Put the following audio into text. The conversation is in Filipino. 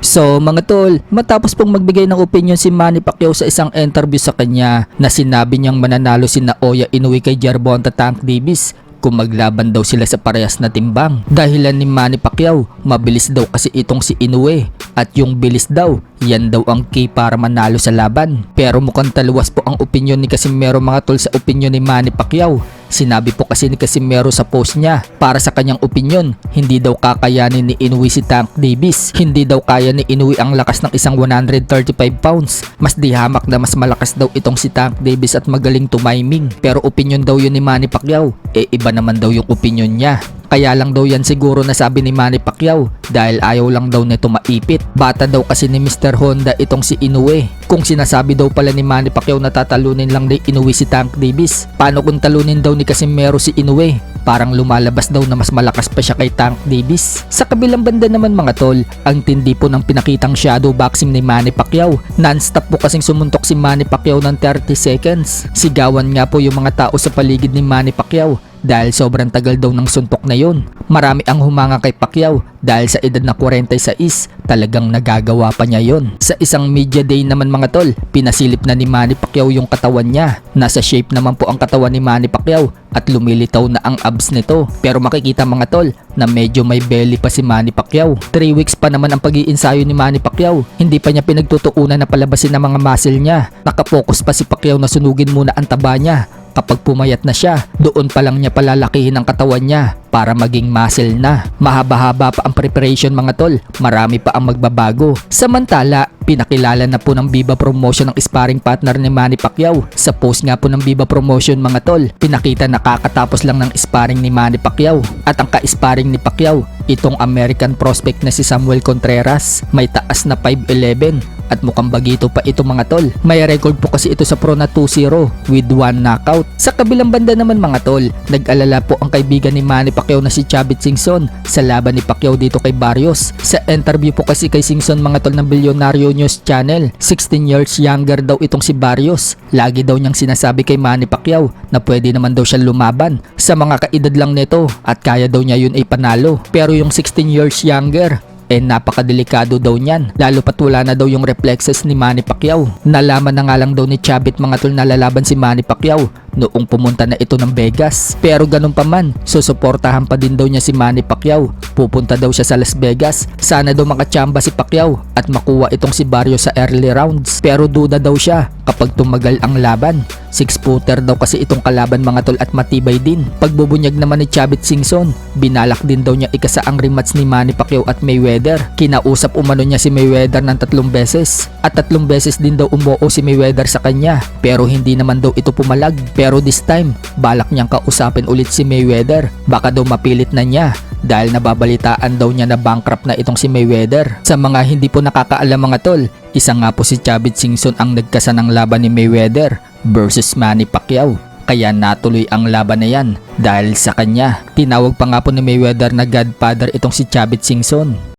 So mga tol, matapos pong magbigay ng opinion si Manny Pacquiao sa isang interview sa kanya na sinabi niyang mananalo si Naoya Inoue kay Gervonta Tank Davis kung maglaban daw sila sa parehas na timbang. Dahilan ni Manny Pacquiao, mabilis daw kasi itong si Inoue at yung bilis daw, yan daw ang key para manalo sa laban. Pero mukhang taluwas po ang opinion ni Casimero mga tol sa opinion ni Manny Pacquiao. Sinabi po kasi ni Casimero sa post niya, para sa kanyang opinion, hindi daw kakayanin ni Inoue si Tank Davis. Hindi daw kaya ni Inoue ang lakas ng isang 135 pounds. Mas di hamak na mas malakas daw itong si Tank Davis at magaling tumiming. Pero opinion daw yun ni Manny Pacquiao, iba naman daw yung opinion niya. Kaya lang daw yan siguro nasabi ni Manny Pacquiao dahil ayaw lang daw nito maipit. Bata daw kasi ni Mr. Honda itong si Inoue. Kung sinasabi daw pala ni Manny Pacquiao na tatalunin lang ni Inoue si Tank Davis, paano kung talunin daw ni Casimero si Inoue? Parang lumalabas daw na mas malakas pa siya kay Tank Davis. Sa kabilang banda naman mga tol, ang tindi po ng pinakitang shadow boxing ni Manny Pacquiao. Non-stop po kasing sumuntok si Manny Pacquiao ng 30 seconds. Sigawan nga po yung mga tao sa paligid ni Manny Pacquiao dahil sobrang tagal daw ng suntok na yun. Marami ang humanga kay Pacquiao dahil sa edad na 46, talagang nagagawa pa niya yun. Sa isang media day naman mga tol, pinasilip na ni Manny Pacquiao yung katawan niya. Nasa shape naman po ang katawan ni Manny Pacquiao at lumilitaw na ang abs nito. Pero makikita mga tol na medyo may belly pa si Manny Pacquiao. 3 weeks pa naman ang pag-iinsayo ni Manny Pacquiao. Hindi pa niya pinagtutuunan na palabasin ang mga muscle niya. Nakapokus pa si Pacquiao na sunugin muna ang taba niya. Kapag pumayat na siya, doon pa lang niya palalakihin ang katawan niya para maging muscle na. Mahaba-haba pa ang preparation mga tol, marami pa ang magbabago. Samantala, pinakilala na po ng Viva Promotion ang sparring partner ni Manny Pacquiao. Sa post nga po ng Viva Promotion mga tol, pinakita na kakatapos lang ng sparring ni Manny Pacquiao. At ang ka-sparring ni Pacquiao, itong American prospect na si Samuel Contreras. May taas na 5'11" at mukhang bagito pa ito mga tol. May record po kasi ito sa pro na 2-0 with 1 knockout. Sa kabilang banda naman mga tol, nag-alala po ang kaibigan ni Manny Pacquiao na si Chavit Singson sa laban ni Pacquiao dito kay Barrios. Sa interview po kasi kay Singson mga tol ng Bilyonaryo News Channel, 16 years younger daw itong si Barrios. Lagi daw niyang sinasabi kay Manny Pacquiao na pwede naman daw siya lumaban sa mga kaedad lang nito at kaya daw niya yun ay panalo. Pero yung 16 years younger, napakadelikado daw niyan, lalo pat wala na daw yung reflexes ni Manny Pacquiao. Nalaman na nga lang daw ni Chavit mga tol na lalaban si Manny Pacquiao noong pumunta na ito ng Vegas. Pero ganun pa man, susuportahan pa din daw niya si Manny Pacquiao. Pupunta daw siya sa Las Vegas. Sana daw makachamba si Pacquiao at makuha itong si Barrios sa early rounds. Pero duda daw siya kapag tumagal ang laban. 6-footer daw kasi itong kalaban mga tol at matibay din. Pagbubunyag naman ni Chavit Singson, binalak din daw niya ikasa ang rematch ni Manny Pacquiao at Mayweather. Kinausap umano niya si Mayweather ng 3 beses at 3 beses din daw umuo si Mayweather sa kanya. Pero hindi naman daw ito pumalag. Pero this time, balak niyang kausapin ulit si Mayweather. Baka daw mapilit na niya dahil nababalitaan daw niya na bankrupt na itong si Mayweather. Sa mga hindi po nakakaalam mga tol, isa nga po si Chavit Singson ang nagkasa ng laban ni Mayweather versus Manny Pacquiao. Kaya natuloy ang laban na yan dahil sa kanya. Tinawag pa nga po ni Mayweather na godfather itong si Chavit Singson.